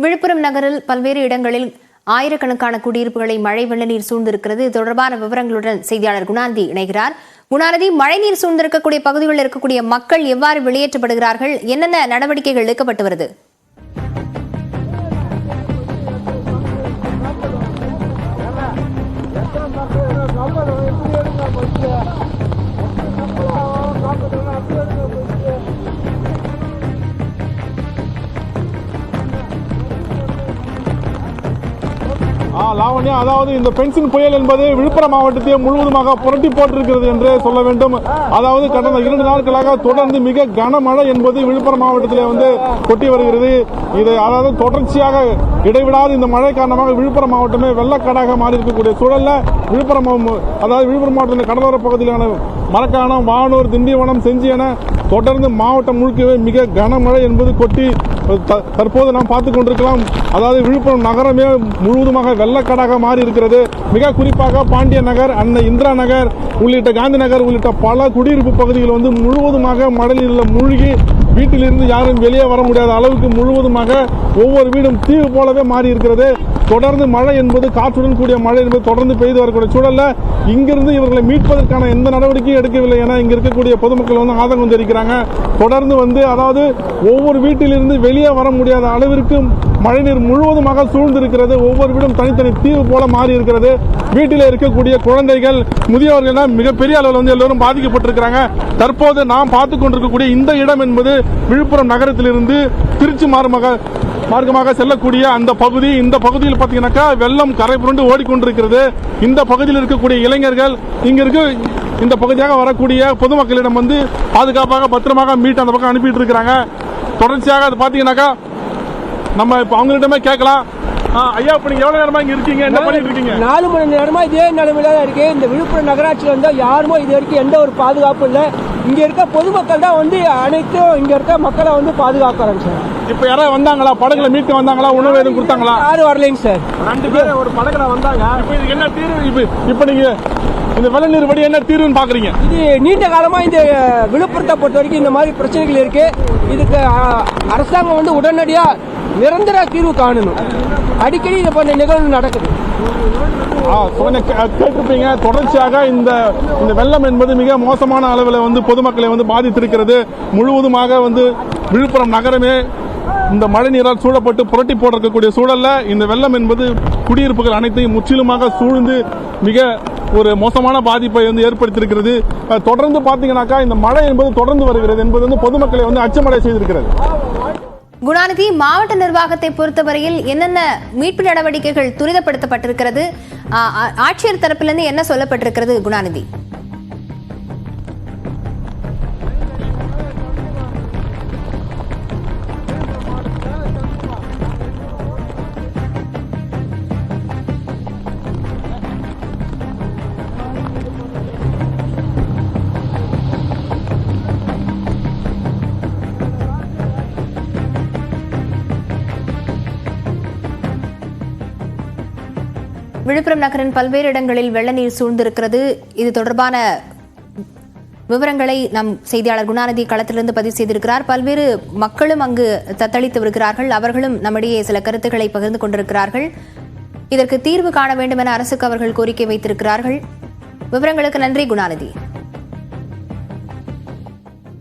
விழுப்புரம் நகரில் பல்வேறு இடங்களில் ஆயிரக்கணக்கான குடியிருப்புகளை மழை வெள்ள நீர் சூழ்ந்திருக்கிறது. இது தொடர்பான விவரங்களுடன் செய்தியாளர் குணாநிதி இணைகிறார். குணாநிதி, மழை நீர் சூழ்ந்திருக்கக்கூடிய பகுதிகளில் இருக்கக்கூடிய மக்கள் எவ்வாறு வெளியேற்றப்படுகிறார்கள்? என்னென்ன நடவடிக்கைகள் எடுக்கப்பட்டு வருது? லாவண்யா, அதாவது இந்த பென்சின் புயல் என்பது விழுப்புரம் மாவட்டத்தை முழுவதுமாக புரட்டி போட்டிருக்கிறது என்று சொல்ல வேண்டும். அதாவது கடந்த 2 நாட்களாக தொடர்ந்து மிக கனமழை என்பது விழுப்புரம் மாவட்டத்திலே கொட்டி வருகிறது. இது அதாவது தொடர்ச்சியாக இடைவிடாத இந்த மழை காரணமாக விழுப்புரம் மாவட்டமே வெள்ளக்காடாக மாறி இருக்கக்கூடிய சூழல்ல விழுப்புரம் மாவட்டத்தின் கடலோர பகுதியிலான மரக்காணம், வானூர், திண்டிவனம், செஞ்சி என தொடர்ந்து மாவட்டம் முழுக்கவே மிக கனமழை என்பது கொட்டி தற்போது நாம் பார்த்துக் கொண்டிருக்கலாம். அதாவது விழுப்புரம் நகரமே முழுவதுமாக வெள்ளக்காடாக மாறி இருக்கிறது. மிக குறிப்பாக பாண்டிய நகர், அன்னை இந்திரா நகர் உள்ளிட்ட காந்தி நகர் உள்ளிட்ட பல குடியிருப்பு பகுதிகள் முழுவதுமாக மழைநீரில் மூழ்கி வீட்டிலிருந்து யாரும் வெளியே வர முடியாத அளவுக்கு முழுவதுமாக ஒவ்வொரு வீடும் தீவு போலவே மாறி இருக்கிறது. தொடர்ந்து மழை என்பது, காற்றுடன் கூடிய மழை என்பது தொடர்ந்து பெய்து வரக்கூடிய சூழல்ல இங்கிருந்து இவர்களை மீட்பதற்கான எந்த நடவடிக்கையும் எடுக்கவில்லை என இங்க இருக்கக்கூடிய பொதுமக்கள் ஆதங்கம் தெரிவிக்கிறாங்க. தொடர்ந்து அதாவது ஒவ்வொரு வீட்டிலிருந்து வெளியே வர முடியாத அளவிற்கு மழைநீர் முழுவதுமாக சூழ்ந்திருக்கிறது. ஒவ்வொரு வீடும் தனித்தனி தீவு போல மாறி இருக்கிறது. வீட்டில் இருக்கக்கூடிய குழந்தைகள், முதியவர்கள் மிகப்பெரிய அளவில் எல்லோரும் பாதிக்கப்பட்டிருக்கிறாங்க. தற்போது நாம் பார்த்துக் கொண்டிருக்கக்கூடிய இந்த இடம் என்பது விழுப்புரம் நகரத்திலிருந்து திருச்சி மார்க்கமாக செல்லக்கூடிய அந்த பகுதி. இந்த பகுதியில் பார்த்தீங்கன்னாக்கா வெள்ளம் கரை புரண்டு ஓடிக்கொண்டிருக்கிறது. இந்த பகுதியில் இருக்கக்கூடிய இளைஞர்கள் இந்த பகுதியாக வரக்கூடிய பொதுமக்களிடம் பாதுகாப்பாக பத்திரமாக மீட்டு அந்த பக்கம் அனுப்பிட்டு இருக்கிறாங்க. தொடர்ச்சியாக அது பார்த்தீங்கன்னாக்கா நம்ம இப்ப அவங்கள்ட்டமே கேட்கலாம். ஐயா, இப்ப நீங்க எவ்வளவு நேரமா இங்க இருக்கீங்க? என்ன பண்ணிட்டு இருக்கீங்க? 4 மணி நேரமா இதே நிலைமையில தான் இருக்கு. இந்த விழுப்புரம் நகராட்சியில யாருமோ இது வரைக்கும் எந்த ஒரு பாதுகாப்பும் இல்லை. இங்க இருக்க பொதுமக்கள் தான் அனைத்தும் இங்க இருக்க மக்களை பாதுகாக்கிறாங்க சார். இப்ப யாராவது வந்தாங்களா? படகுல மீட்க வந்தாங்களா? உணவு எதுவும் கொடுத்தாங்களா? யாரும் வரலைங்க சார். 2 பேர் ஒரு படகுல வந்தாங்க. இப்ப என்ன தீர்வு? இப்ப நீங்க இந்த வெள்ள நீர் படி என்ன தீர்வுன்னு பாக்குறீங்க? இது நீண்ட காலமா இந்த விழுப்புரத்தை பொறுத்த வரைக்கும் இந்த மாதிரி பிரச்சனைகள் இருக்கு. இதுக்கு அரசாங்கம் உடனடியா நிரந்தர தீர்வு காணணும். அடிக்கடி இது போன்ற நிகழ்வு நடக்குது. கேட்டிருப்பீங்க. தொடர்ச்சியாக இந்த வெள்ளம் என்பது மிக மோசமான அளவில் பொதுமக்களை பாதித்திருக்கிறது. முழுவதுமாக விழுப்புரம் நகரமே இந்த மழை நீரால் சூழப்பட்டு புரட்டி போட்டிருக்கக்கூடிய சூழல்ல இந்த வெள்ளம் என்பது குடியிருப்புகள் அனைத்தையும் முற்றிலுமாக சூழ்ந்து மிக ஒரு மோசமான பாதிப்பை ஏற்படுத்தியிருக்கிறது. தொடர்ந்து பாத்தீங்கன்னாக்கா இந்த மழை என்பது தொடர்ந்து வருகிறது என்பது பொதுமக்களை அச்சமடை செய்திருக்கிறது. குணாநிதி, மாவட்ட நிர்வாகத்தை பொறுத்தவரையில் என்னென்ன மீட்பு நடவடிக்கைகள் துரிதப்படுத்தப்பட்டிருக்கிறது? ஆட்சியர் தரப்பிலிருந்து என்ன சொல்லப்பட்டிருக்கிறது குணாநிதி? விழுப்புரம் நகரின் பல்வேறு இடங்களில் வெள்ள நீர் சூழ்ந்திருக்கிறது. இது தொடர்பான விவரங்களை நம் செய்தியாளர் குணாநிதி களத்திலிருந்து பதிவு செய்திருக்கிறார். பல்வேறு மக்களும் அங்கு தத்தளித்து வருகிறார்கள். அவர்களும் நம்மிடையே சில கருத்துக்களை பகிர்ந்து கொண்டிருக்கிறார்கள். இதற்கு தீர்வு காண வேண்டும் என அரசுக்கு அவர்கள் கோரிக்கை வைத்திருக்கிறார்கள். விவரங்களுக்கு நன்றி குணாநிதி.